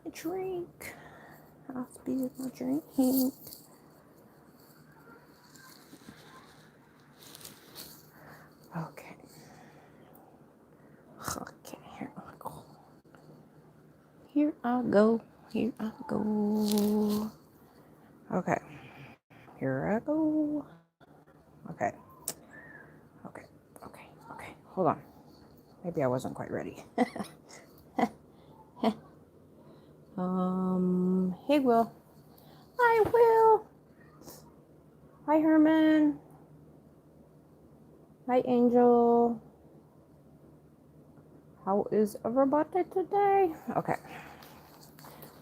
my drink. I'll speed with my drink. Okay. Okay, here I go. Here I go. Here I go. Okay. Here I go. Okay. Okay. Okay. Okay. Hold on. Maybe I wasn't quite ready. Hey, Will. Hi, Will. Hi, Herman. Hi, Angel. How is everybody today? Okay.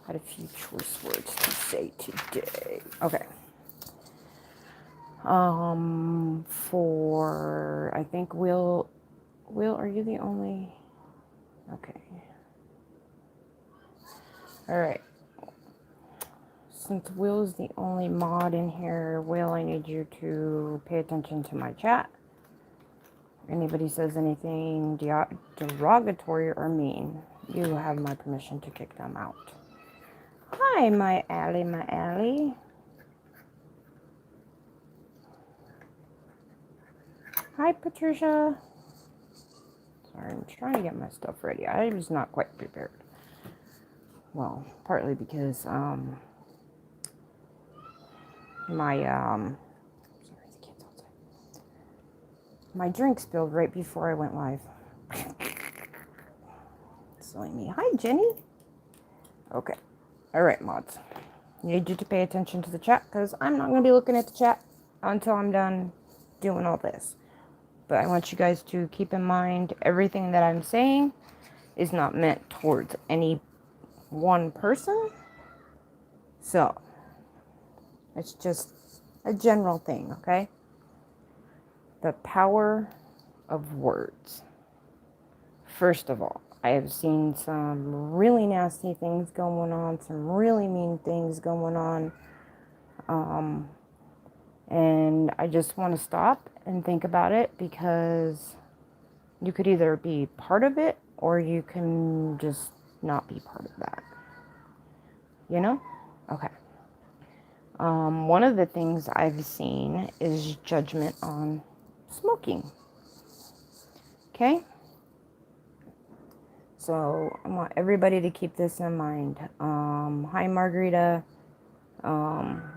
Had a few choice words to say today. Okay. For I think Will, are you the only? Okay. All right. Since Will is the only mod in here, Will, I need you to pay attention to my chat. Anybody says anything derogatory or mean, you have my permission to kick them out. Hi, my Allie. Hi, Patricia. Sorry, I'm trying to get my stuff ready. I was not quite prepared. Well, partly because, my, sorry, the kids outside. My drink spilled right before I went live. Silly me. Hi, Jenny. Okay. All right, mods. Need you to pay attention to the chat because I'm not going to be looking at the chat until I'm done doing all this. But I want you guys to keep in mind everything that I'm saying is not meant towards any one person. So, it's just a general thing, okay? The power of words. First of all, I have seen some really nasty things going on, some really mean things going on. And I just want to stop and think about it because you could either be part of it or you can just not be part of that. You know? Okay. One of the things I've seen is judgment on smoking. Okay? So I want everybody to keep this in mind. Hi, Margarita.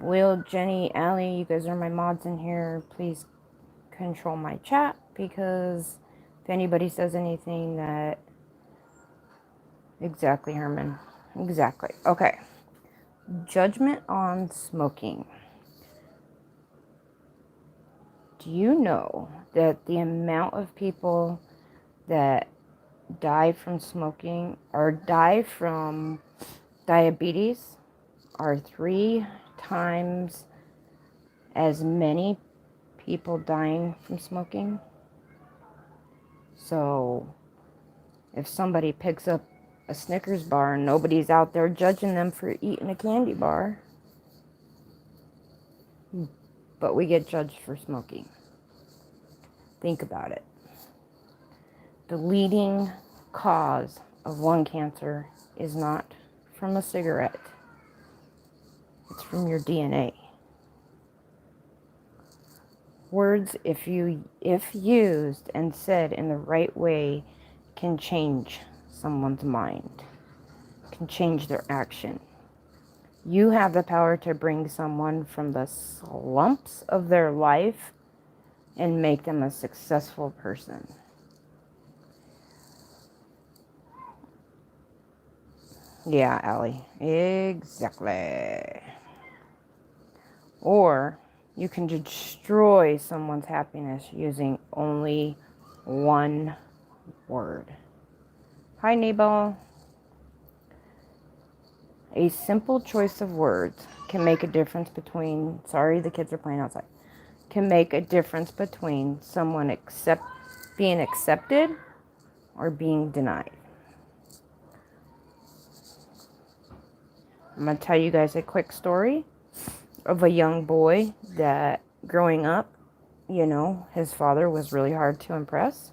Will, Jenny, Allie, you guys are my mods in here. Please control my chat because if anybody says anything that... Exactly, Herman. Exactly. Okay. Judgment on smoking. Do you know that the amount of people that die from smoking or die from diabetes are 3 times as many people dying from smoking? So if somebody picks up a Snickers bar and nobody's out there judging them for eating a candy bar, but we get judged for smoking. Think about it. The leading cause of lung cancer is not from a cigarette. It's from your DNA. Words, if used and said in the right way, can change someone's mind, can change their action. You have the power to bring someone from the slumps of their life and make them a successful person. Yeah, Allie, exactly. Or you can destroy someone's happiness using only one word. Hi, Nabal. A simple choice of words can make a difference between... Sorry, the kids are playing outside. Can make a difference between someone being accepted or being denied. I'm going to tell you guys a quick story of a young boy that growing up, his father was really hard to impress.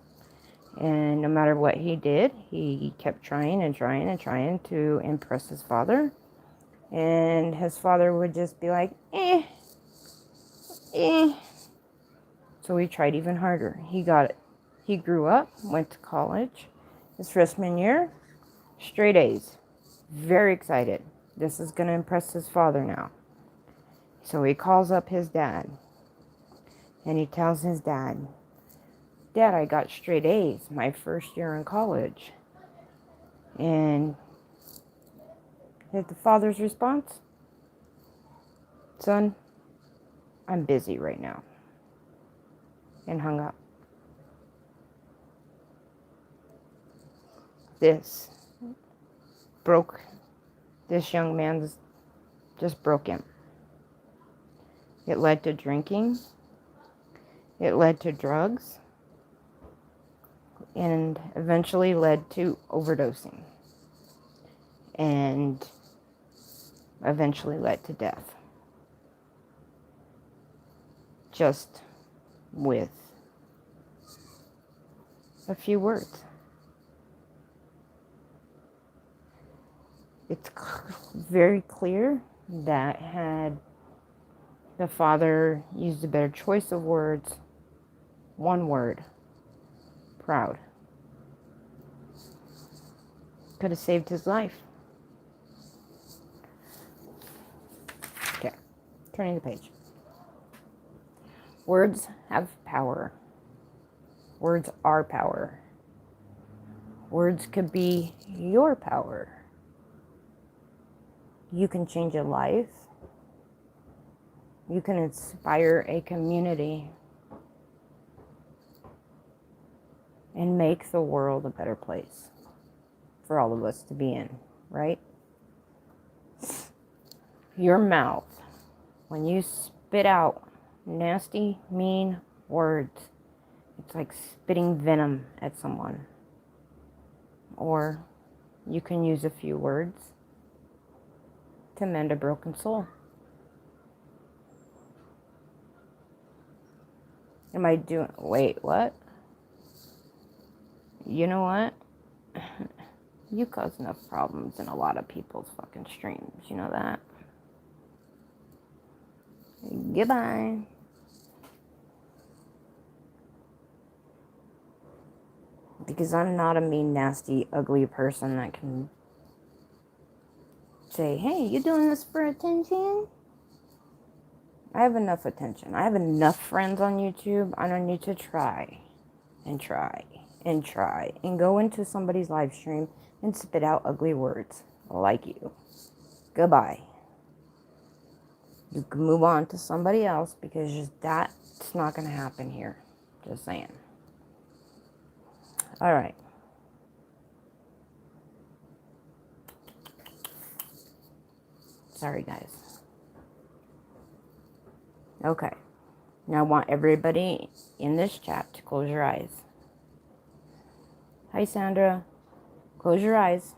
And no matter what he did, he kept trying and trying and trying to impress his father. And his father would just be like, eh. So he tried even harder. He got it. He grew up, went to college. His freshman year, straight A's. Very excited. This is going to impress his father now. So he calls up his dad. And he tells his dad, Dad, I got straight A's my first year in college. And the father's response, Son, I'm busy right now. And hung up. This young man just broke him. It led to drinking. It led to drugs. And eventually led to overdosing. And eventually led to death. Just with a few words. It's very clear that had the father used a better choice of words, one word, proud, could have saved his life. Okay, turning the page. Words have power. Words are power. Words could be your power. You can change a life. You can inspire a community and make the world a better place for all of us to be in, right? Your mouth, when you spit out nasty, mean words, it's like spitting venom at someone. Or you can use a few words to mend a broken soul. Am I doing... Wait, what? You know what? You cause enough problems in a lot of people's fucking streams. You know that? Goodbye. Because I'm not a mean, nasty, ugly person that can say, hey, you doing this for attention? I have enough attention. I have enough friends on YouTube. I don't need to try and try and try and go into somebody's live stream and spit out ugly words like you. Goodbye. You can move on to somebody else because just that's not going to happen here. Just saying. All right. Sorry, guys. Okay. Now I want everybody in this chat to close your eyes. Hi, Sandra. Close your eyes.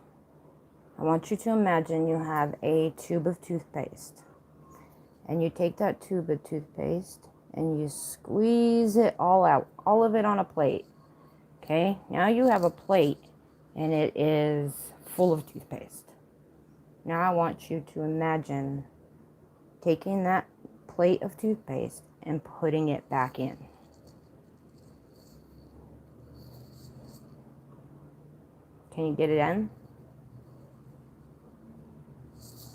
I want you to imagine you have a tube of toothpaste. And you take that tube of toothpaste and you squeeze it all out. All of it on a plate. Okay? Now you have a plate and it is full of toothpaste. Now I want you to imagine taking that plate of toothpaste and putting it back in. Can you get it in?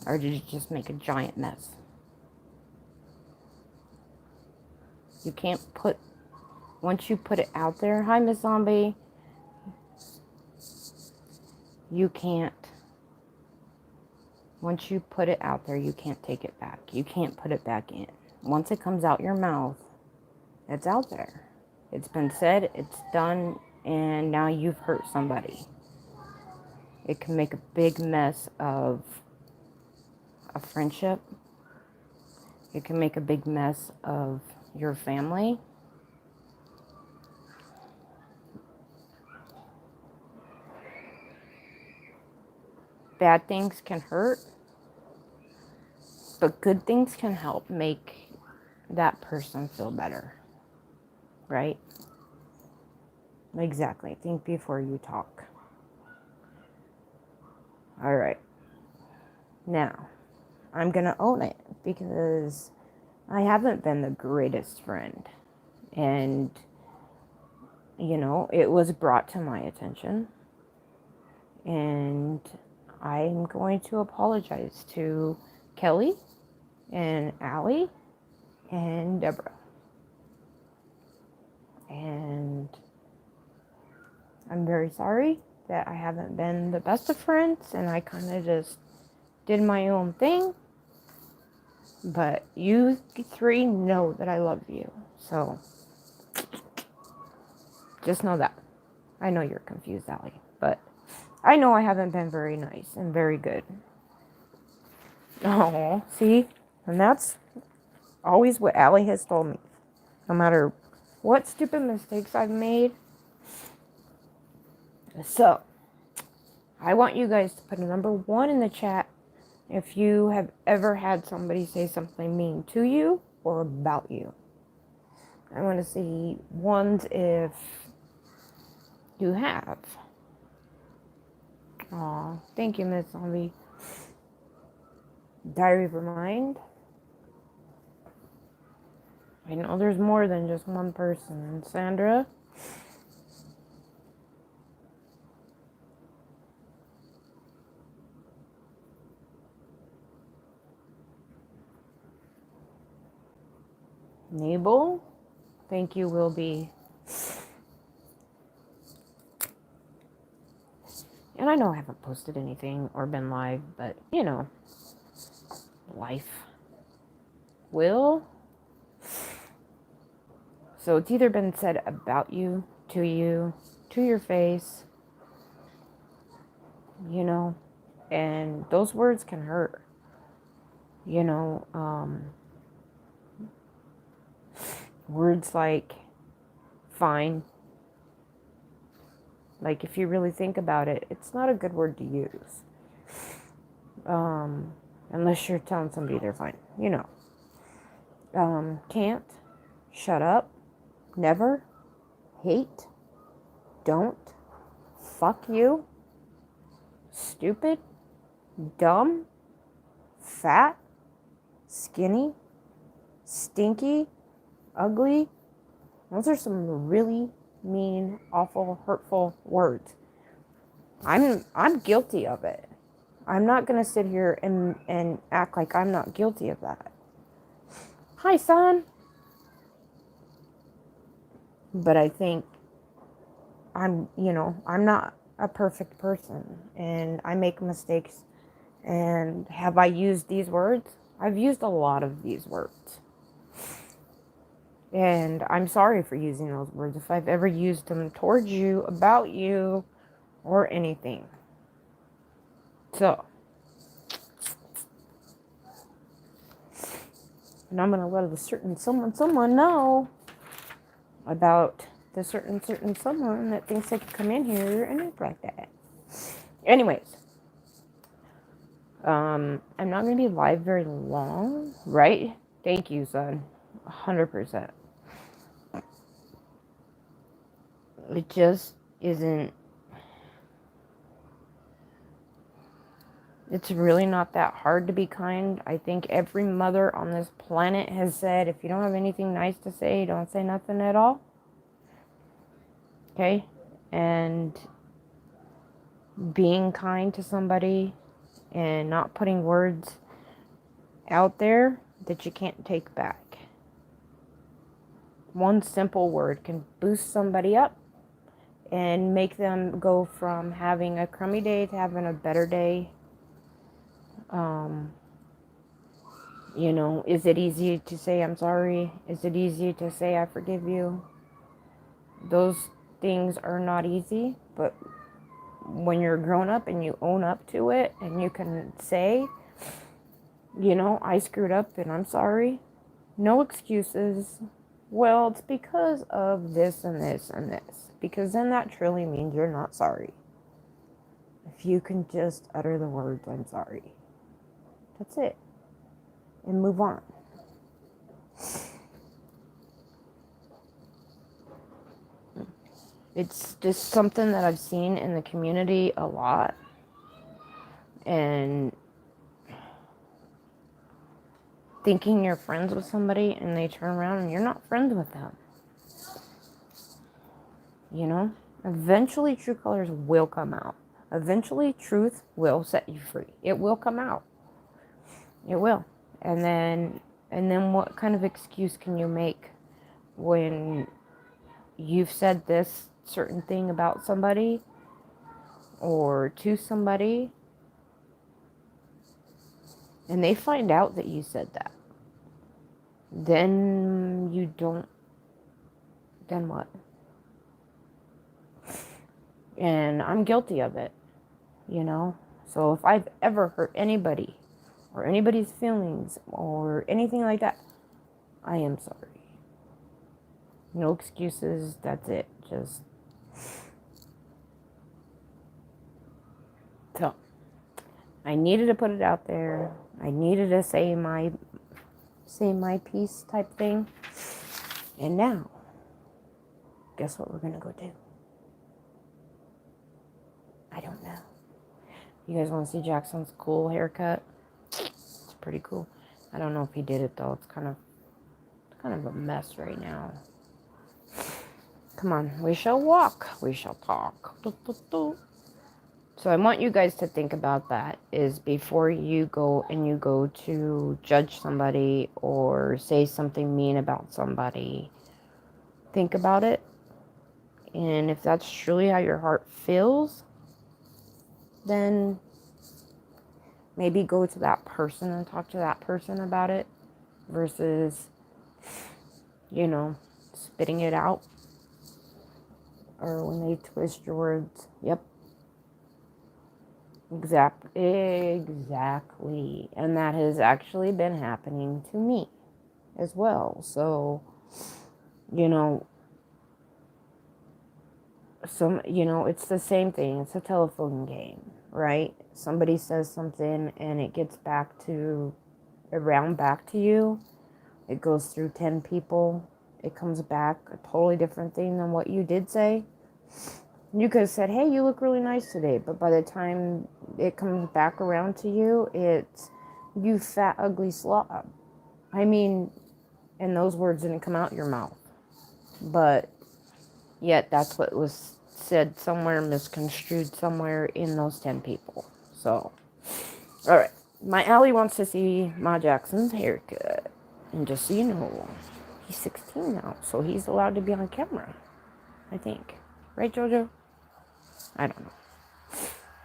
Or did you just make a giant mess? You can't put... Once you put it out there... Hi, Miss Zombie. You can't... Once you put it out there, you can't take it back. You can't put it back in. Once it comes out your mouth, it's out there. It's been said, it's done, and now you've hurt somebody. It can make a big mess of a friendship. It can make a big mess of your family. Bad things can hurt, but good things can help make that person feel better, right? Exactly. Think before you talk. All right. Now, I'm going to own it because I haven't been the greatest friend. And, it was brought to my attention. And I'm going to apologize to Kelly and Allie and Deborah. And I'm very sorry that I haven't been the best of friends and I kind of just did my own thing. But you three know that I love you. So just know that. I know you're confused, Allie. But I know I haven't been very nice and very good. Oh, see? And that's always what Allie has told me. No matter what stupid mistakes I've made. So, I want you guys to put a number 1 in the chat if you have ever had somebody say something mean to you or about you. I want to see ones if you have. Aw, thank you, Miss Zombie. Diary of a Mind. I know there's more than just one person. Sandra. Nabel. Thank you, Will Be. And I know I haven't posted anything or been live, but life. Will. So it's either been said about you, to your face, and those words can hurt. Words like fine. Like, if you really think about it, it's not a good word to use. Unless you're telling somebody they're fine, Can't, shut up, never, hate, don't, fuck you, stupid, dumb, fat, skinny, stinky, ugly. Those are some really mean, awful, hurtful words. I'm guilty of it. I'm not going to sit here and act like I'm not guilty of that. Hi, son. But I think I'm not a perfect person and I make mistakes. And have I used these words? I've used a lot of these words. And I'm sorry for using those words if I've ever used them towards you, about you, or anything. So, and I'm going to let a certain someone know about the certain someone that thinks they can come in here and act like that. Anyways, I'm not going to be live very long, right? Thank you, son. 100%. It just isn't. It's really not that hard to be kind. I think every mother on this planet has said, if you don't have anything nice to say, don't say nothing at all. Okay? And being kind to somebody and not putting words out there that you can't take back. One simple word can boost somebody up and make them go from having a crummy day to having a better day. Is it easy to say I'm sorry? Is it easy to say I forgive you? Those things are not easy, but when you're grown up and you own up to it and you can say, I screwed up and I'm sorry. No excuses. Well, it's because of this and this and this. Because then that truly means you're not sorry. If you can just utter the words, I'm sorry. That's it. And move on. It's just something that I've seen in the community a lot. And thinking you're friends with somebody and they turn around and you're not friends with them. You know? Eventually, true colors will come out. Eventually, truth will set you free. It will come out. It will. And then what kind of excuse can you make when you've said this certain thing about somebody or to somebody and they find out that you said that? Then you don't, then what? And I'm guilty of it, you know? So if I've ever hurt anybody or anybody's feelings or anything like that, I am sorry. No excuses, that's it. Just so I needed to put it out there. I needed to say my piece type thing. And now, guess what we're gonna go do? I don't know. You guys want to see Jackson's cool haircut? It's pretty cool. I don't know if he did it though. It's kind of a mess right now. Come on, we shall walk. We shall talk. So I want you guys to think about that is before you go to judge somebody or say something mean about somebody, think about it. And if that's truly how your heart feels, then maybe go to that person and talk to that person about it versus, spitting it out. Or when they twist your words. Yep. Exactly. And that has actually been happening to me as well. So, it's the same thing. It's a telephone game, right? Somebody says something and it gets back to you. It goes through 10 people. It comes back a totally different thing than what you did say. You could have said, hey, you look really nice today. But by the time it comes back around to you, it's, you fat, ugly slob. I mean, and those words didn't come out your mouth. But yet that's what was said somewhere, misconstrued somewhere in those 10 people. So, all right. My Allie wants to see Ma Jackson's haircut. And just so you know, he's 16 now. So he's allowed to be on camera, I think. Right, JoJo? I don't know.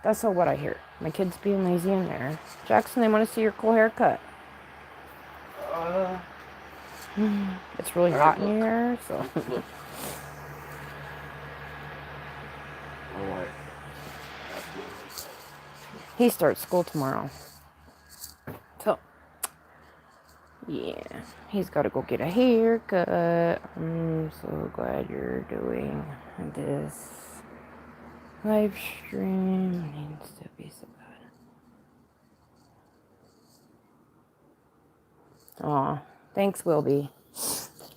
That's all what I hear. My kid's being lazy in there. Jackson, they want to see your cool haircut. It's really hot in here, so. He starts school tomorrow. So, yeah. He's got to go get a haircut. I'm so glad you're doing this live stream. Needs to be so good. Aw, thanks, Wilby.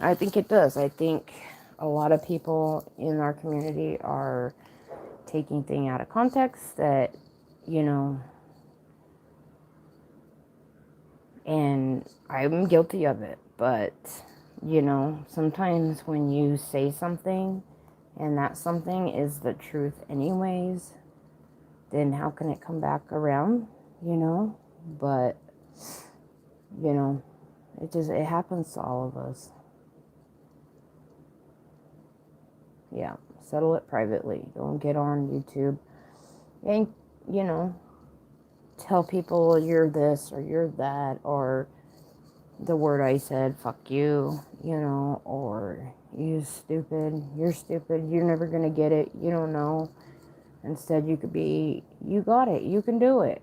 I think it does. I think a lot of people in our community are taking things out of context that, and I'm guilty of it. But, sometimes when you say something and that something is the truth anyways, then how can it come back around, But, it happens to all of us. Yeah, settle it privately. Don't get on YouTube and, tell people you're this or you're that, or the word I said, fuck you, or you're stupid, you're never going to get it, you don't know. Instead, you could be, you got it, you can do it.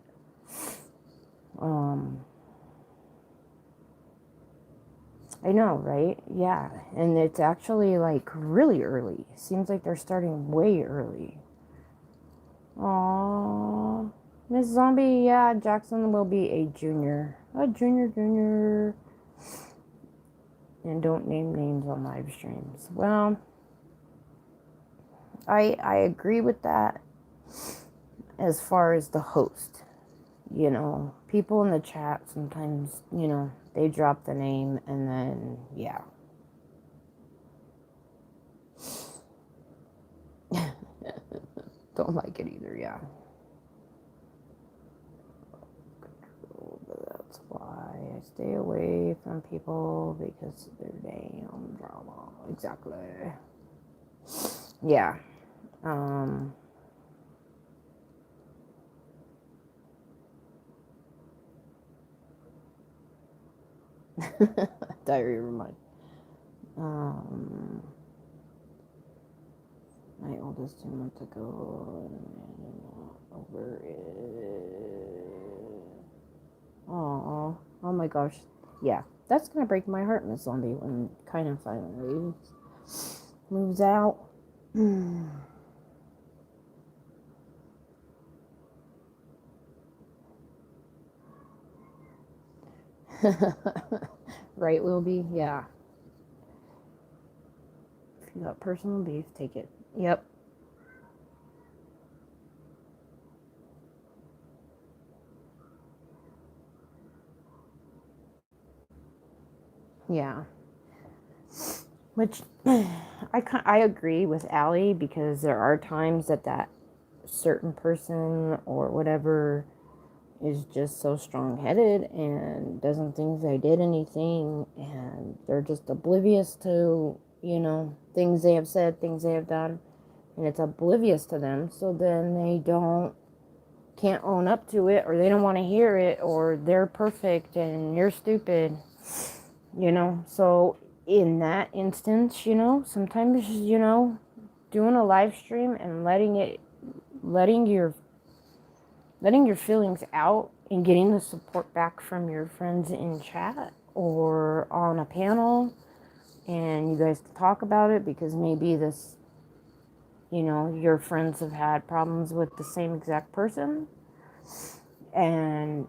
I know, right? Yeah, and it's actually like really early. Seems like they're starting way early. Aww. Miss Zombie, yeah, Jackson will be a junior. A junior. And don't name names on live streams. Well, I agree with that as far as the host. You know, people in the chat sometimes, you know, they drop the name and then, yeah. Don't like it either, yeah. But that's why I stay away from people because of their damn drama. Exactly. Yeah. Um, diary remind. Um, my oldest 2 months ago, over it. Oh my gosh. Yeah, that's gonna break my heart, Miss Zombie, when kind of silently moves out. Right, Wilby? Yeah. If you got personal beef, take it. Yep. Yeah. Which I agree with Allie because there are times that certain person or whatever is just so strong-headed and doesn't think they did anything, and they're just oblivious to, you know, things they have said, things they have done, and it's oblivious to them, so then they can't own up to it, or they don't want to hear it, or they're perfect and you're stupid, you know. So in that instance, you know, sometimes, you know, doing a live stream and letting your feelings out and getting the support back from your friends in chat or on a panel, and you guys talk about it, because maybe this, you know, your friends have had problems with the same exact person, and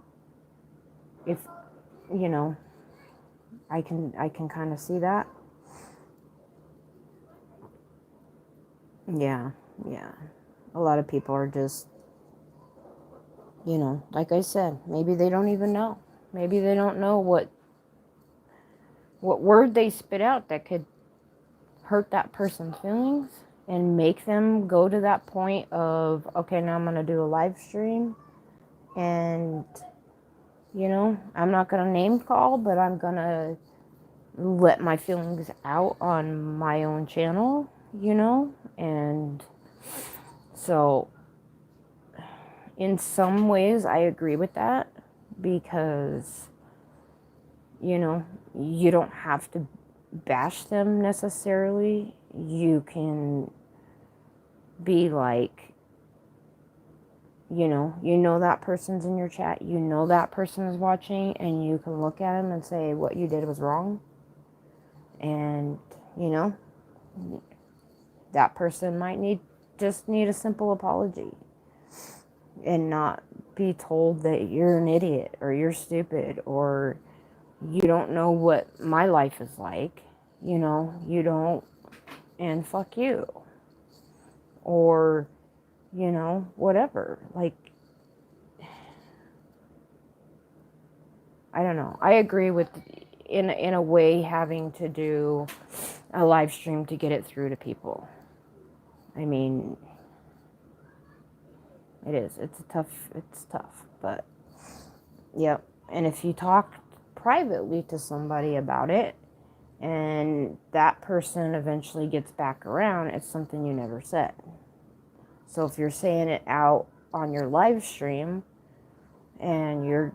if, you know, I can kind of see that. Yeah, yeah. A lot of people are just, you know, like I said, maybe they don't even know. Maybe they don't know what word they spit out that could hurt that person's feelings and make them go to that point of, okay, now I'm going to do a live stream, and, you know, I'm not going to name call, but I'm going to let my feelings out on my own channel, you know. And so in some ways I agree with that, because, you know, you don't have to bash them necessarily. You can be like, you know that person's in your chat, you know that person is watching, and you can look at them and say what you did was wrong, and, you know, that person might just need a simple apology, and not be told that you're an idiot or you're stupid or you don't know what my life is like, you know, you don't, and fuck you, or, you know, whatever. Like, I don't know. I agree with, in a way, having to do a live stream to get it through to people. I mean, it is. It's tough, but yep. And if you talk privately to somebody about it and that person eventually gets back around, it's something you never said. So if you're saying it out on your live stream and you're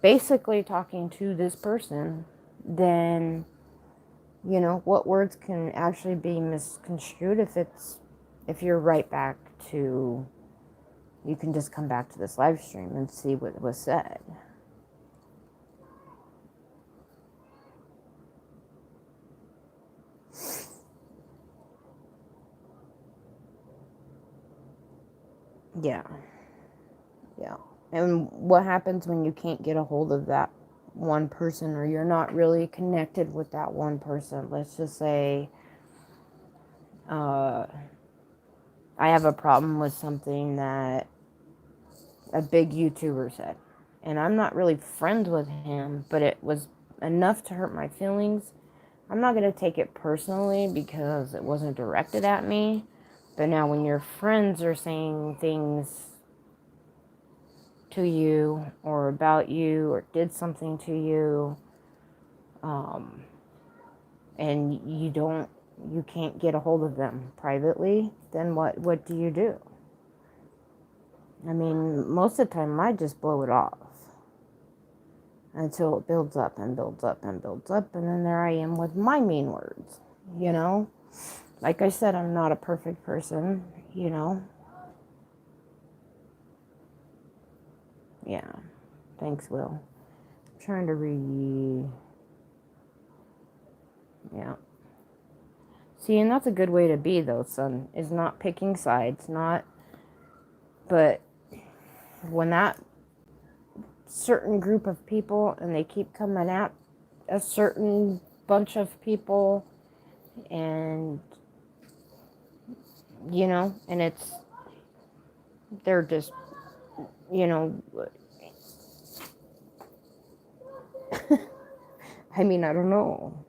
basically talking to this person, then, you know, what words can actually be misconstrued if you're right back to, you can just come back to this live stream and see what was said. Yeah. Yeah. And what happens when you can't get a hold of that one person, or you're not really connected with that one person? Let's just say, I have a problem with something that a big YouTuber said. And I'm not really friends with him, but it was enough to hurt my feelings. I'm not going to take it personally because it wasn't directed at me. But now when your friends are saying things to you or about you or did something to you, and you can't get a hold of them privately, then what do you do? I mean, most of the time I just blow it off until it builds up and builds up and builds up, and then there I am with my mean words, you know? Like I said, I'm not a perfect person, you know? Yeah. Thanks, Will. I'm trying to read. Yeah. See, and that's a good way to be, though, son, is not picking sides, not. But when that certain group of people and they keep coming at a certain bunch of people, and, and they're just, you know, I mean, I don't know.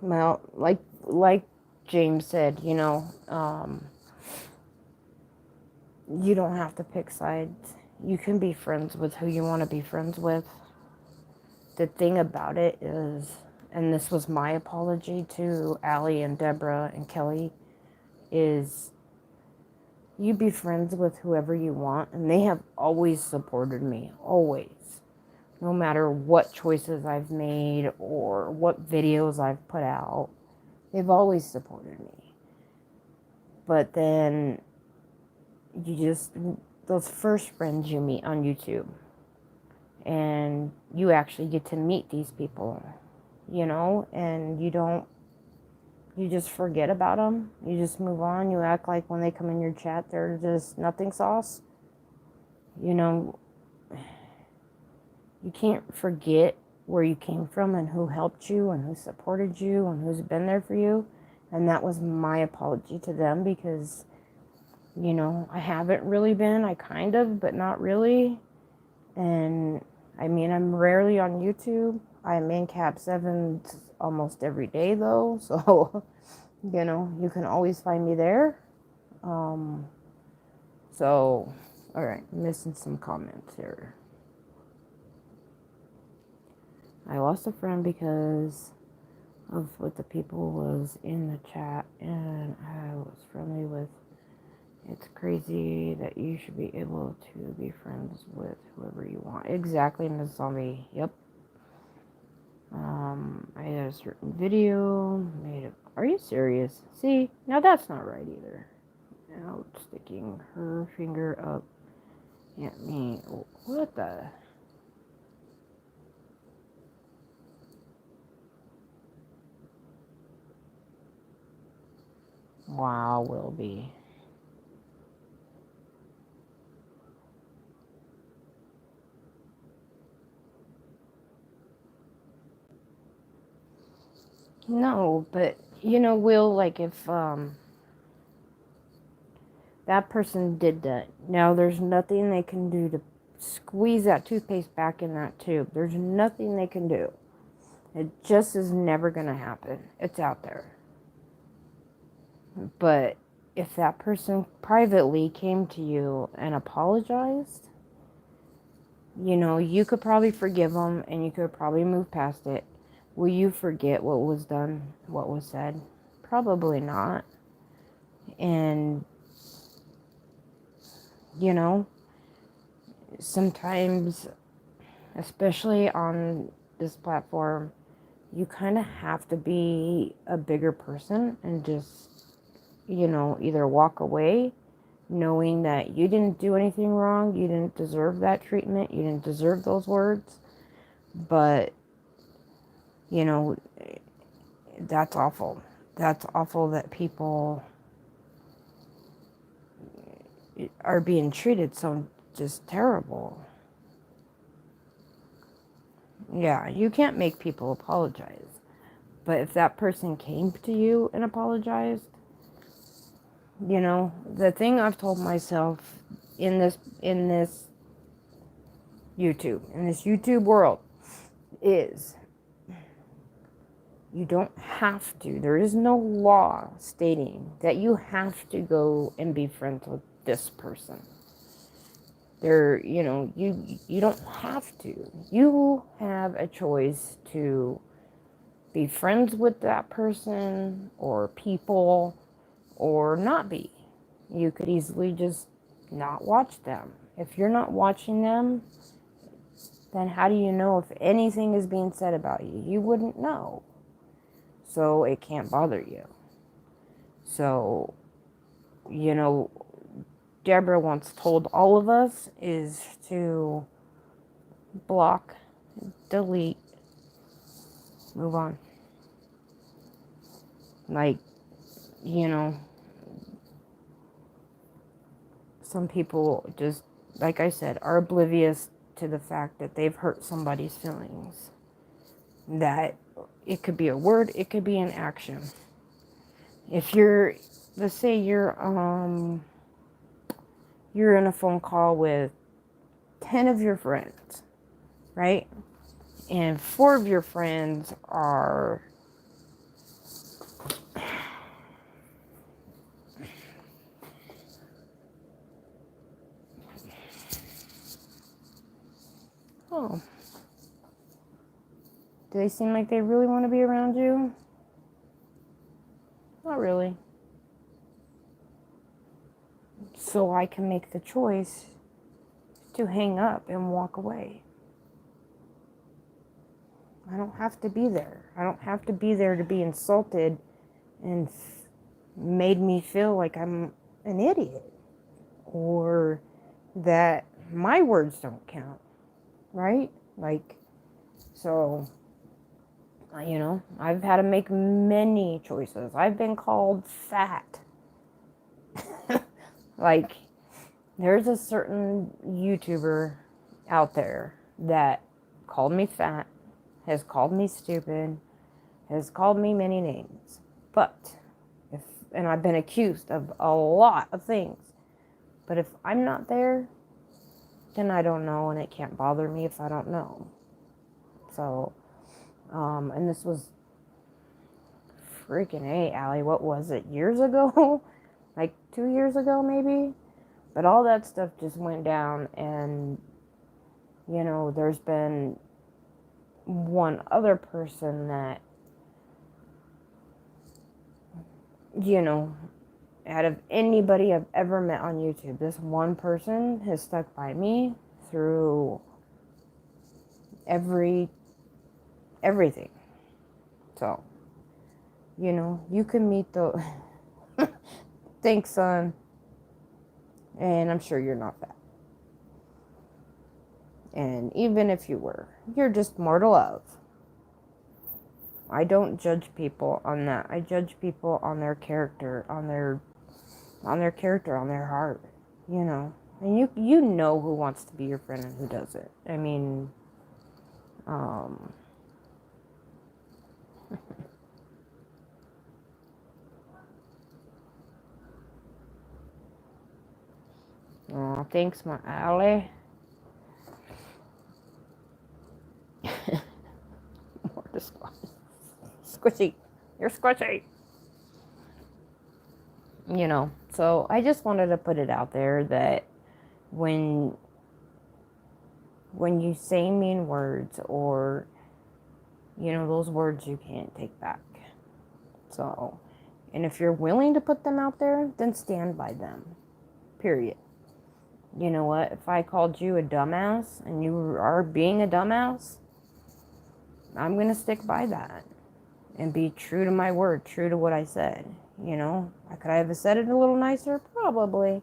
Well, like James said, you don't have to pick sides. You can be friends with who you want to be friends with. The thing about it is, and this was my apology to Allie and Deborah and Kelly, is you be friends with whoever you want, and they have always supported me, always. No matter what choices I've made or what videos I've put out, they've always supported me. But then those first friends you meet on YouTube, and you actually get to meet these people, and you just forget about them. You just move on. You act like when they come in your chat, they're just nothing sauce. You can't forget where you came from and who helped you and who supported you and who's been there for you. And that was my apology to them because, I haven't really been. I kind of, but not really. And I mean, I'm rarely on YouTube. I'm in Cap 7 almost every day, though. So, you can always find me there. So, all right, missing some comments here. I lost a friend because of what the people was in the chat, and I was friendly with. It's crazy that you should be able to be friends with whoever you want. Exactly, Ms. Zombie. Yep. I had a certain video made of. Are you serious? See, now that's not right either. Now sticking her finger up at me. What the? Wow, Wilby. No, but Will, like if that person did that, now there's nothing they can do to squeeze that toothpaste back in that tube. There's nothing they can do. It just is never gonna happen. It's out there. But if that person privately came to you and apologized, you could probably forgive them and you could probably move past it. Will you forget what was done, what was said? Probably not. And, sometimes, especially on this platform, you kind of have to be a bigger person and just, either walk away knowing that you didn't do anything wrong, you didn't deserve that treatment, you didn't deserve those words, but, you know, that's awful. That's awful that people are being treated so just terrible. Yeah, you can't make people apologize. But if that person came to you and apologized, the thing I've told myself in this YouTube world is you don't have to. There is no law stating that you have to go and be friends with this person. You don't have to. You have a choice to be friends with that person or people or not be. You could easily just not watch them. If you're not watching them, then how do you know if anything is being said about you? You wouldn't know. So it can't bother you. So, Deborah once told all of us is to block, delete, move on. Like, some people just, like I said, are oblivious to the fact that they've hurt somebody's feelings. That it could be a word, it could be an action. If let's say you're in a phone call with 10 of your friends, right? And 4 of your friends are oh, do they seem like they really want to be around you? Not really. So I can make the choice to hang up and walk away. I don't have to be there. I don't have to be there to be insulted and made me feel like I'm an idiot or that my words don't count, right? Like, so, I've had to make many choices. I've been called fat. Like, there's a certain YouTuber out there that called me fat, has called me stupid, has called me many names. But and I've been accused of a lot of things. But if I'm not there, then I don't know, and it can't bother me if I don't know. So, and this was freaking Allie, what was it, years ago? Like 2 years ago, maybe? But all that stuff just went down, and, there's been one other person that, out of anybody I've ever met on YouTube, this one person has stuck by me through everything. So, you can meet the thanks, son. And I'm sure you're not fat. And even if you were, you're just more to love. I don't judge people on that. I judge people on their character, on their character, on their heart, And you know who wants to be your friend and who doesn't. I mean, oh, thanks, my Allie. More squishy. You're squishy. So I just wanted to put it out there that when you say mean words or, those words you can't take back. So, and if you're willing to put them out there, then stand by them. Period. You know what? If I called you a dumbass and you are being a dumbass, I'm going to stick by that and be true to my word, true to what I said. Could I have said it a little nicer? Probably.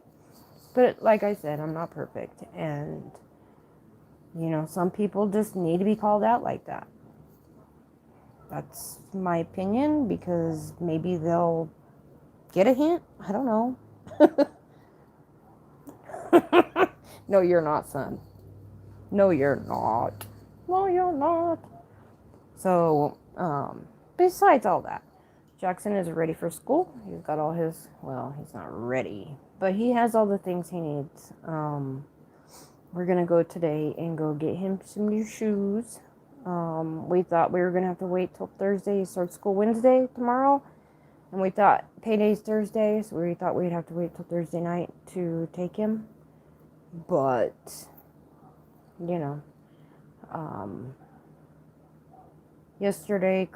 But like I said, I'm not perfect. And, some people just need to be called out like that. That's my opinion, because maybe they'll get a hint. I don't know. No, you're not, son. No, you're not. No, you're not. So, besides all that, Jackson is ready for school. He's got all his, well, he's not ready, but he has all the things he needs. We're going to go today and go get him some new shoes. We thought we were going to have to wait till Thursday. He starts school Wednesday tomorrow. And we thought payday's Thursday, so we thought we'd have to wait till Thursday night to take him. But, you know, yesterday,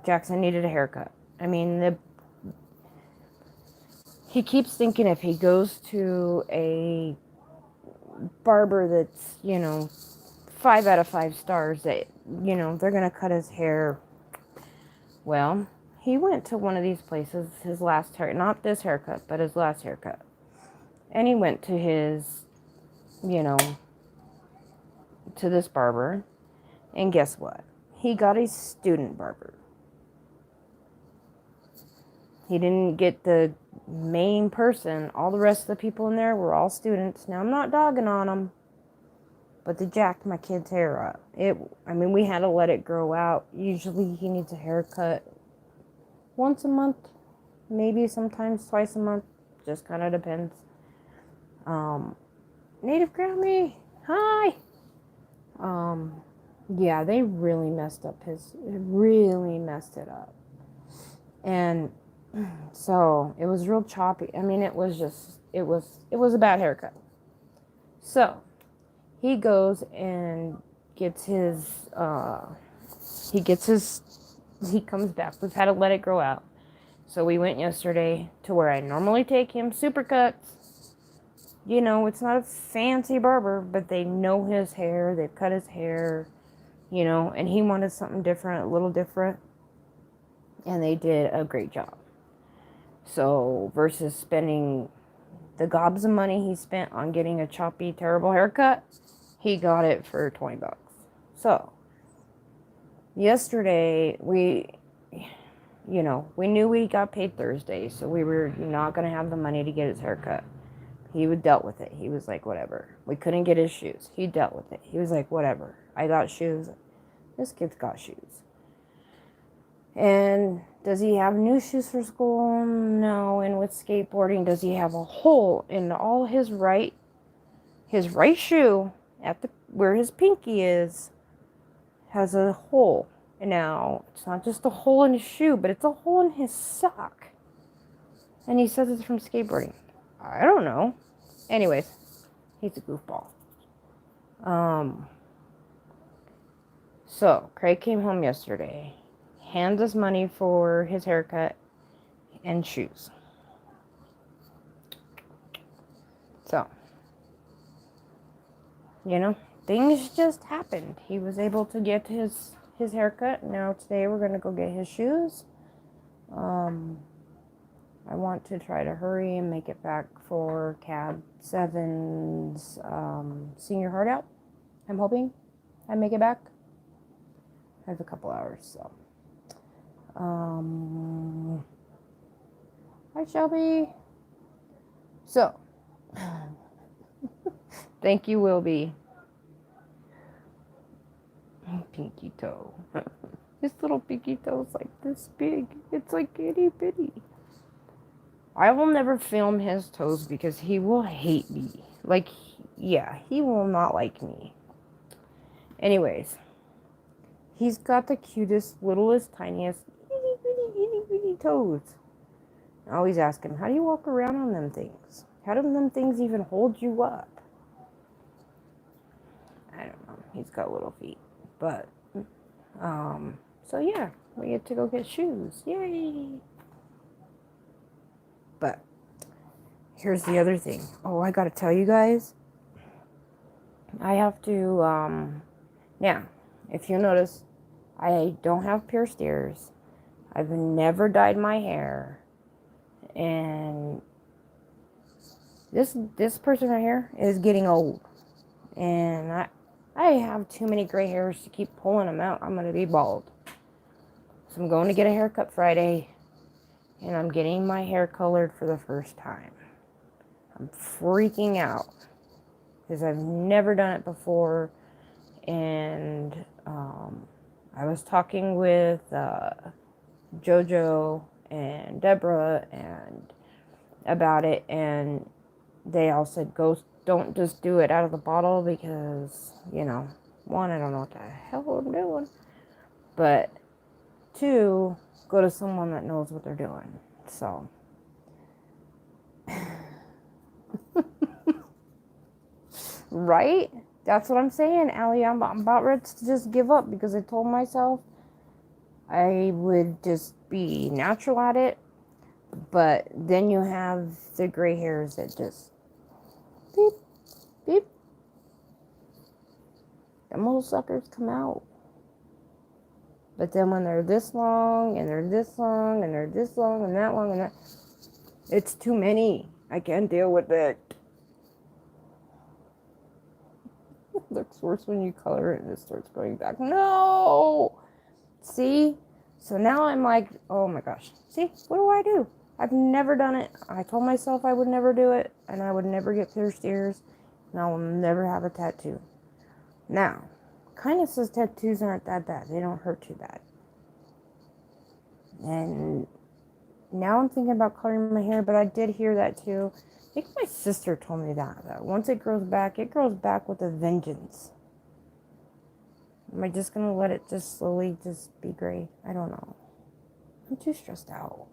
Jackson needed a haircut. I mean, he keeps thinking if he goes to a barber that's, 5 out of 5 stars, that, they're going to cut his hair. Well, he went to one of these places, his last hair, not this haircut, but his last haircut. And he went to his, to this barber. And guess what? He got a student barber. He didn't get the main person. All the rest of the people in there were all students. Now, I'm not dogging on them, but they jacked my kid's hair up. We had to let it grow out. Usually he needs a haircut once a month, maybe sometimes twice a month. Just kind of depends. Native Grammy, hi. Yeah, they really messed it up. And so it was real choppy. I mean, it was a bad haircut. So he goes and gets he comes back. We've had to let it grow out. So we went yesterday to where I normally take him, Supercuts. It's not a fancy barber, but they know his hair. They've cut his hair, and he wanted something different, a little different. And they did a great job. So versus spending the gobs of money he spent on getting a choppy, terrible haircut, he got it for $20. So yesterday we knew we got paid Thursday, so we were not going to have the money to get his haircut. He dealt with it. He was like, whatever. We couldn't get his shoes. He dealt with it. He was like, whatever. I got shoes. This kid's got shoes. And does he have new shoes for school? No. And with skateboarding, does he have a hole in all his right shoe at where his pinky is, has a hole. And now, it's not just a hole in his shoe, but it's a hole in his sock. And he says it's from skateboarding. I don't know. Anyways, he's a goofball. So Craig came home yesterday, hands us money for his haircut and shoes. So, things just happened. He was able to get his haircut. Now today we're going to go get his shoes. I want to try to hurry and make it back for Cab 7's senior heart out. I'm hoping I make it back. I have a couple hours, so. Hi, Shelby. So, thank you, Wilby. Pinky toe. His little pinky toe is like this big. It's like itty bitty. I will never film his toes because he will hate me. He will not like me. Anyways, he's got the cutest, littlest, tiniest, itty bitty toes. I always ask him, how do you walk around on them things? How do them things even hold you up? I don't know. He's got little feet. But, so yeah, we get to go get shoes. Yay! But here's the other thing. Oh, I gotta tell you guys. I have to, now, if you notice, I don't have pierced ears. I've never dyed my hair. And this person right here is getting old. And I have too many gray hairs to keep pulling them out. I'm gonna be bald. So I'm going to get a haircut Friday. And I'm getting my hair colored for the first time. I'm freaking out. because I've never done it before. And I was talking with Jojo and Deborah and about it, and they all said, go, don't just do it out of the bottle because, you know, one, I don't know what the hell I'm doing, but two, go to someone that knows what they're doing. So, right? That's what I'm saying, Allie. I'm about ready to just give up because I told myself I would just be natural at it. But then you have the gray hairs that just beep, beep. Them little suckers come out. But then when they're this long, and they're this long, and they're this long, and that long, and that, it's too many. I can't deal with it. It looks worse when you color it and it starts going back. No! See? So now I'm like, oh my gosh. See? What do? I've never done it. I told myself I would never do it, and I would never get pierced ears, and I will never have a tattoo. Now, kindness says tattoos aren't that bad. They don't hurt too bad. And now I'm thinking about coloring my hair, but I did hear that too. I think my sister told me that once it grows back with a vengeance. Am I just going to let it just slowly just be gray? I don't know. I'm too stressed out.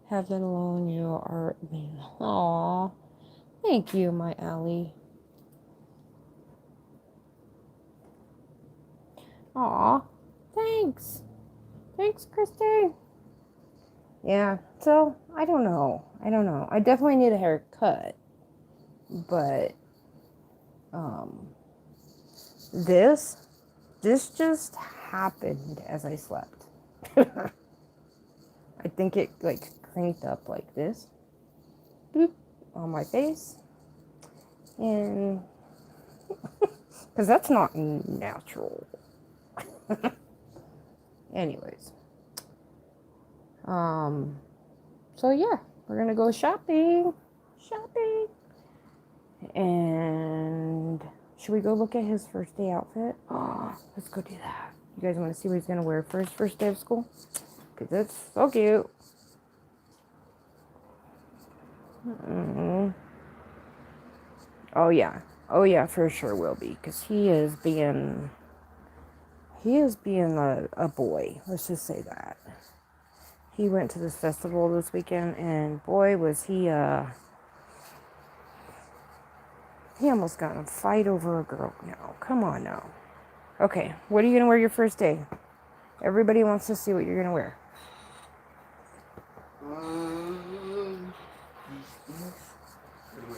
Heaven alone, you are me. Aw. Thank you, my Allie. Aw. Thanks. Thanks, Christy. Yeah, so, I don't know. I definitely need a haircut. But, this just happened as I slept. I think it, like, cranked up like this. Boop. On my face. And, because that's not natural. Anyways. So yeah, we're gonna go shopping. And should we go look at his first day outfit? Oh, let's go do that. You guys want to see what he's gonna wear for his first day of school? Because it's so cute. Oh yeah, for sure will be. Because he is being a boy. Let's just say that. He went to this festival this weekend, and boy, was he almost got in a fight over a girl. No, come on now. Okay, what are you going to wear your first day? Everybody wants to see what you're going to wear.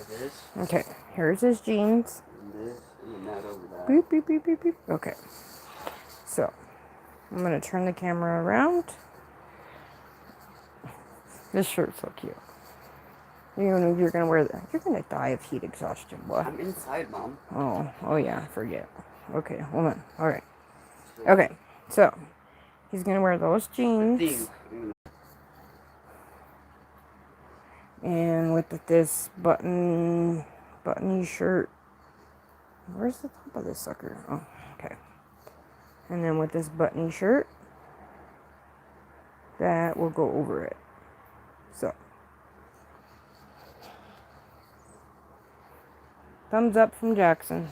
This. Okay, here's his jeans. And this, and that over that. Beep, beep, beep, beep, beep. Okay, so I'm going to turn the camera around. This shirt's so cute. You're gonna wear that. You're gonna die of heat exhaustion, boy. I'm inside, Mom. Oh yeah, forget. Okay, hold on. All right. Okay, so he's gonna wear those jeans, and with this buttony shirt. Where's the top of this sucker? Oh, okay. And then with this buttony shirt, that will go over it. So. Thumbs up from Jackson.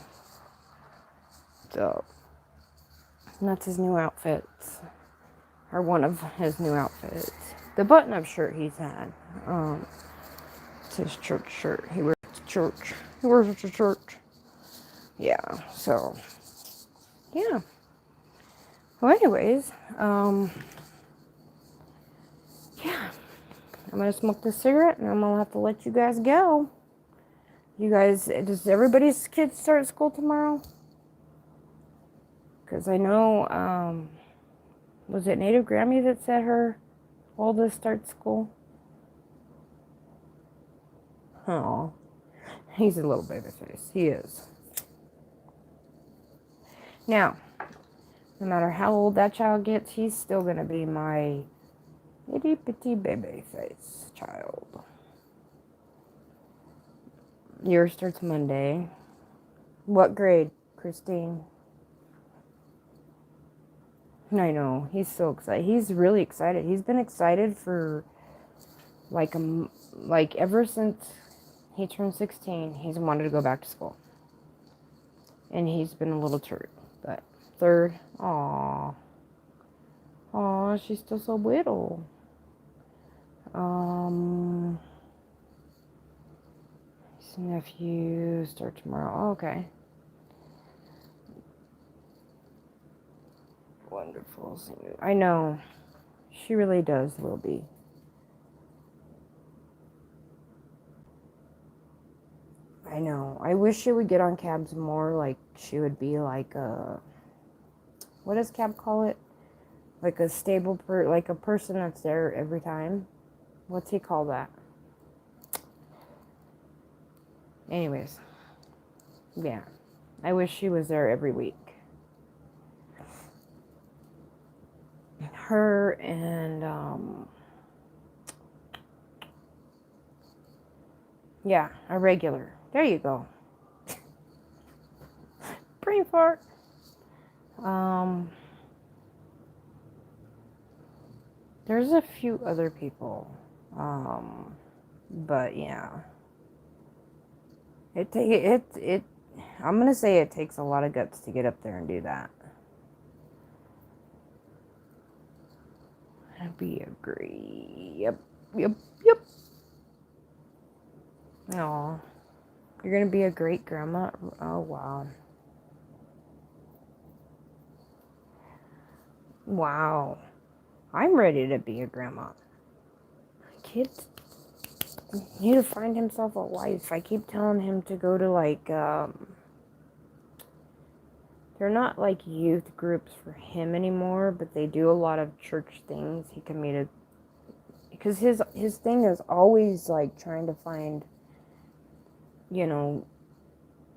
So, that's his new outfits. Or one of his new outfits. The button-up shirt he's had. It's his church shirt. He wears it to church. Yeah, so. Yeah. Well, anyways, yeah. I'm going to smoke this cigarette, and I'm going to have to let you guys go. You guys, does everybody's kids start school tomorrow? Because I know, was it Native Grammy that said her oldest starts school? Oh, he's a little baby face. He is. Now, no matter how old that child gets, he's still going to be my itty bitty baby face child. Yours starts Monday. What grade, Christine? I know. He's so excited. He's really excited. He's been excited for like like ever since he turned 16. He's wanted to go back to school. And he's been a little turd. But third, aw. Aw, she's still so little. His nephew start tomorrow. Oh, okay. Wonderful. I know. She really does, will be. I know. I wish she would get on cabs more. Like, she would be like a... What does cab call it? Like a stable like a person that's there every time. What's he call that? Anyways. Yeah. I wish she was there every week. Her and, yeah, a regular. There you go. Brain fart. There's a few other people. But yeah. I'm gonna say it takes a lot of guts to get up there and do that. I agree. Yep. Oh, you're gonna be a great grandma. Oh wow. Wow. I'm ready to be a grandma. Kids need to find himself a wife. I keep telling him to go to like they're not like youth groups for him anymore, but they do a lot of church things. He can meet because his thing is always like trying to find, you know,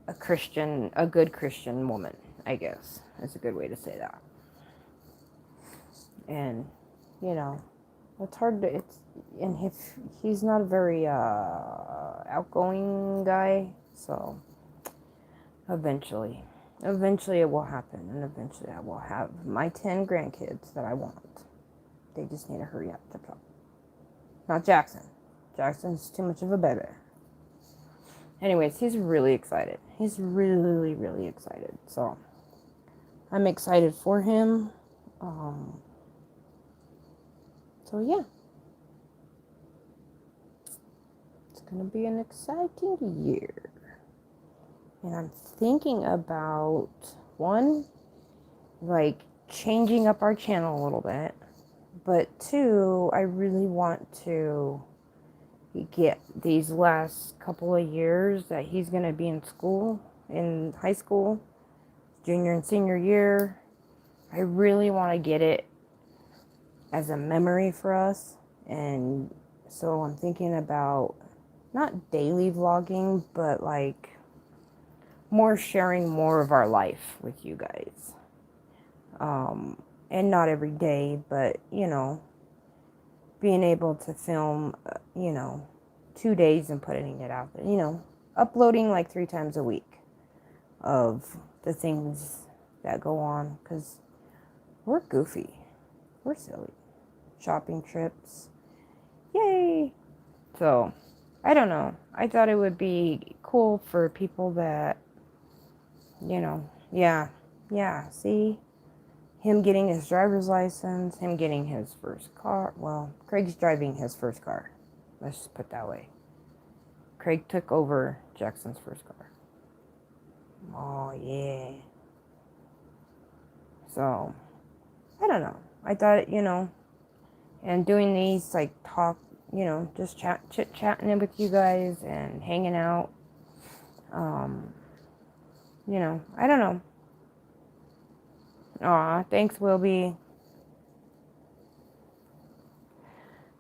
a good Christian woman, I guess. That's a good way to say that. And, you know, it's hard to, and if he's not a very outgoing guy, so eventually it will happen, and eventually I will have my 10 grandkids that I want. They just need to hurry up. Not Jackson. Jackson's too much of a baby. Anyways, he's really excited. He's really, really excited. So, I'm excited for him. So, yeah. It's going to be an exciting year. And I'm thinking about, one, like, changing up our channel a little bit. But two, I really want to get these last couple of years that he's going to be in school, in high school, junior and senior year. I really want to get it as a memory for us. And so I'm thinking about not daily vlogging, but like sharing more of our life with you guys. And not every day, but, you know, being able to film, 2 days and putting it out there, uploading like 3 times a week of the things that go on, because we're goofy. We're silly. Shopping trips. Yay! So, I don't know. I thought it would be cool for people that, see? Him getting his driver's license, him getting his first car. Well, Craig's driving his first car. Let's just put it that way. Craig took over Jackson's first car. Oh, yeah. So, I don't know. I thought, and doing these, like, talk, just chit-chatting with you guys and hanging out. I don't know. Aw, thanks, Wilby.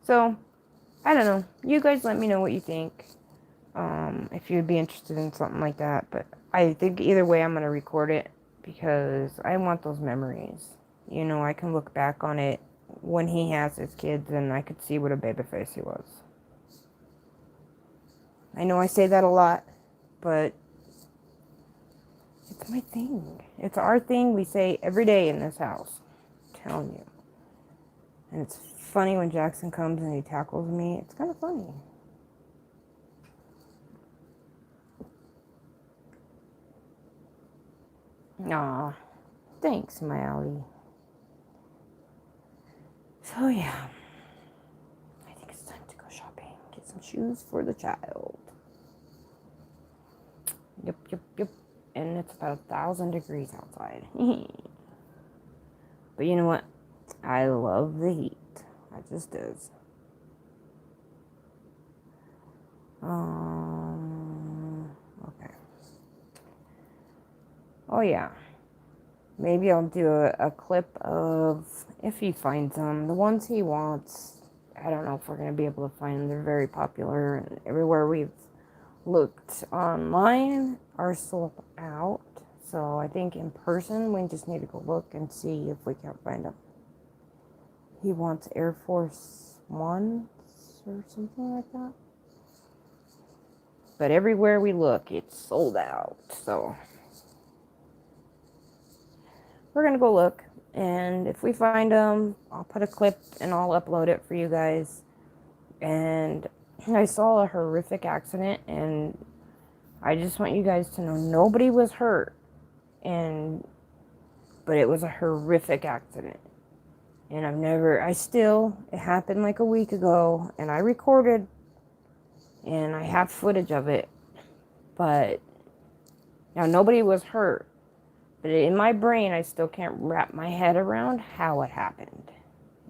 So, I don't know. You guys let me know what you think. If you'd be interested in something like that. But I think either way I'm going to record it because I want those memories. I can look back on it when he has his kids and I could see what a baby face he was. I know I say that a lot, but it's my thing. It's our thing. We say every day in this house. I'm telling you. And it's funny when Jackson comes and he tackles me. It's kind of funny. Aw, thanks, my Allie. So yeah, I think it's time to go shopping. Get some shoes for the child. Yep. And it's about 1,000 degrees outside. But you know what? I love the heat. I just is. Okay. Oh yeah. Maybe I'll do a clip of, if he finds them, the ones he wants. I don't know if we're going to be able to find them. They're very popular, and everywhere we've looked online are sold out. So I think in person we just need to go look and see if we can't find them. He wants Air Force Ones or something like that. But everywhere we look, it's sold out. So we're going to go look. And if we find them, I'll put a clip and I'll upload it for you guys. And I saw a horrific accident, and I just want you guys to know nobody was hurt. But it was a horrific accident. And it happened like a week ago, and I recorded, and I have footage of it. But now nobody was hurt. But in my brain, I still can't wrap my head around how it happened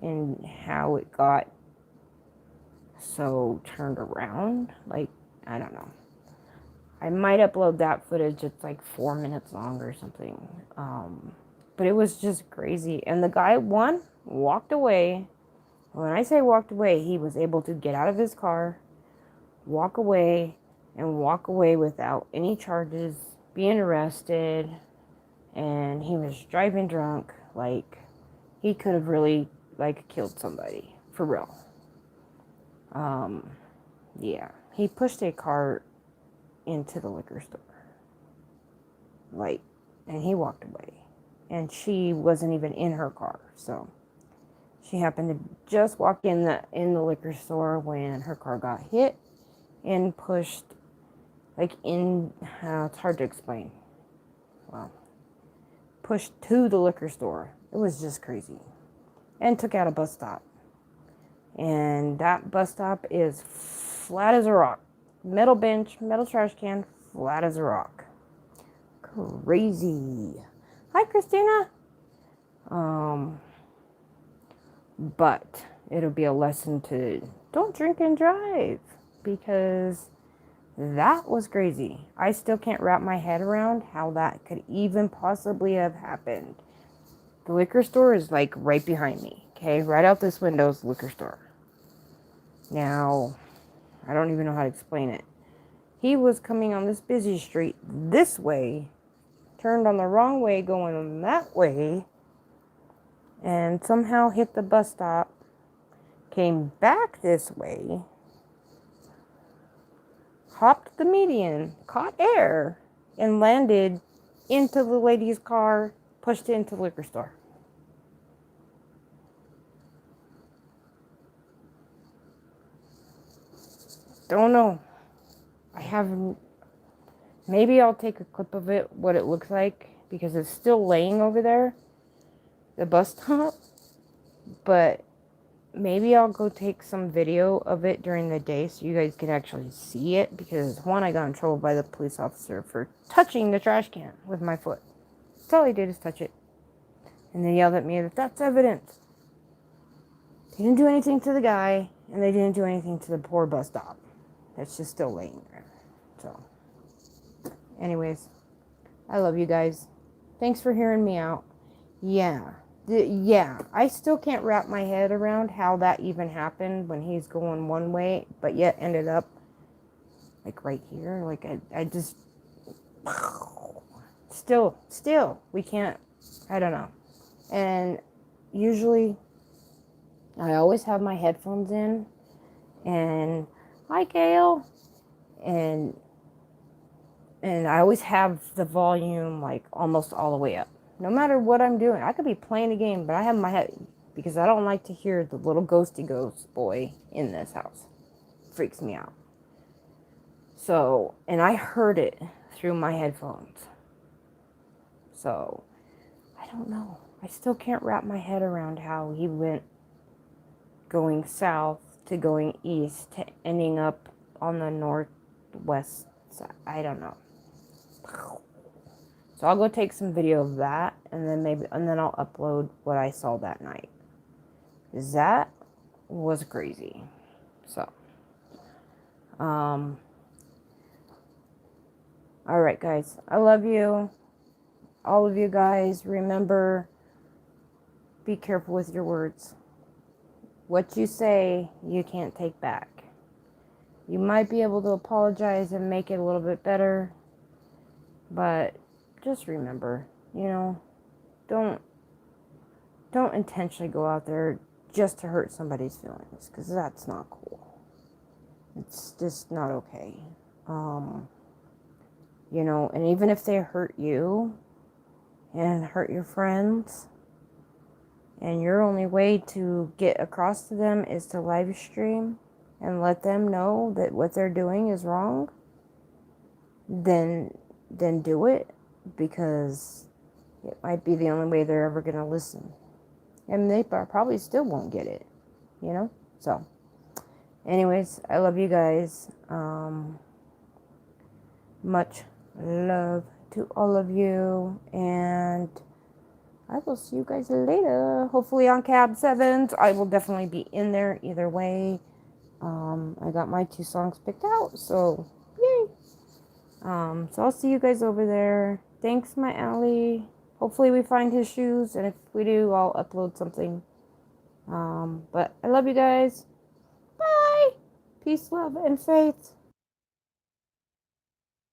and how it got so turned around. Like, I don't know. I might upload that footage. It's like 4 minutes long or something. But it was just crazy. And the guy, walked away. When I say walked away, he was able to get out of his car, walk away without any charges, being arrested. And he was driving drunk. Like, he could have really, like, killed somebody. For real. Yeah. He pushed a cart into the liquor store. Like, and he walked away. And she wasn't even in her car. So, she happened to just walk in the liquor store when her car got hit and pushed, like, it's hard to explain. Well, pushed to the liquor store. It was just crazy. And took out a bus stop. And that bus stop is flat as a rock. Metal bench, metal trash can, flat as a rock. Crazy. Hi, Christina. But it'll be a lesson to don't drink and drive, because that was crazy. I still can't wrap my head around how that could even possibly have happened. The liquor store is like right behind me. Okay, right out this window is the liquor store. Now, I don't even know how to explain it. He was coming on this busy street this way, turned on the wrong way going that way, and somehow hit the bus stop, came back this way, hopped the median, caught air, and landed into the lady's car, pushed it into the liquor store. Don't know. I haven't. Maybe I'll take a clip of it, what it looks like, because it's still laying over there, the bus stop. But maybe I'll go take some video of it during the day so you guys can actually see it, because one, I got in trouble by the police officer for touching the trash can with my foot. That's all I did is touch it. And they yelled at me that that's evidence. They didn't do anything to the guy, and they didn't do anything to the poor bus stop. It's just still laying there. So, anyways, I love you guys. Thanks for hearing me out. Yeah, I still can't wrap my head around how that even happened when he's going one way, but yet ended up like right here. Like I just still we can't. I don't know. And usually, I always have my headphones in, and hi Gail, and And I always have the volume like almost all the way up. No matter what I'm doing, I could be playing a game, but I have my head because I don't like to hear the little ghosty ghost boy in this house. Freaks me out. So, and I heard it through my headphones. So, I don't know. I still can't wrap my head around how he went going south to going east to ending up on the northwest side. I don't know. So I'll go take some video of that and then I'll upload what I saw that night. That was crazy. So, all right, guys. I love you. All of you guys, remember, be careful with your words. What you say, you can't take back. You might be able to apologize and make it a little bit better, but just remember, don't intentionally go out there just to hurt somebody's feelings, because that's not cool. It's just not okay. And even if they hurt you and hurt your friends, and your only way to get across to them is to live stream and let them know that what they're doing is wrong, then do it, because it might be the only way they're ever going to listen. And they probably still won't get it, So, anyways, I love you guys. Much love to all of you, and I will see you guys later. Hopefully on Cab 7s. I will definitely be in there either way. I got my 2 songs picked out, so yay. So I'll see you guys over there. Thanks, my Allie. Hopefully we find his shoes, and if we do, I'll upload something. But I love you guys. Bye. Peace, love, and faith.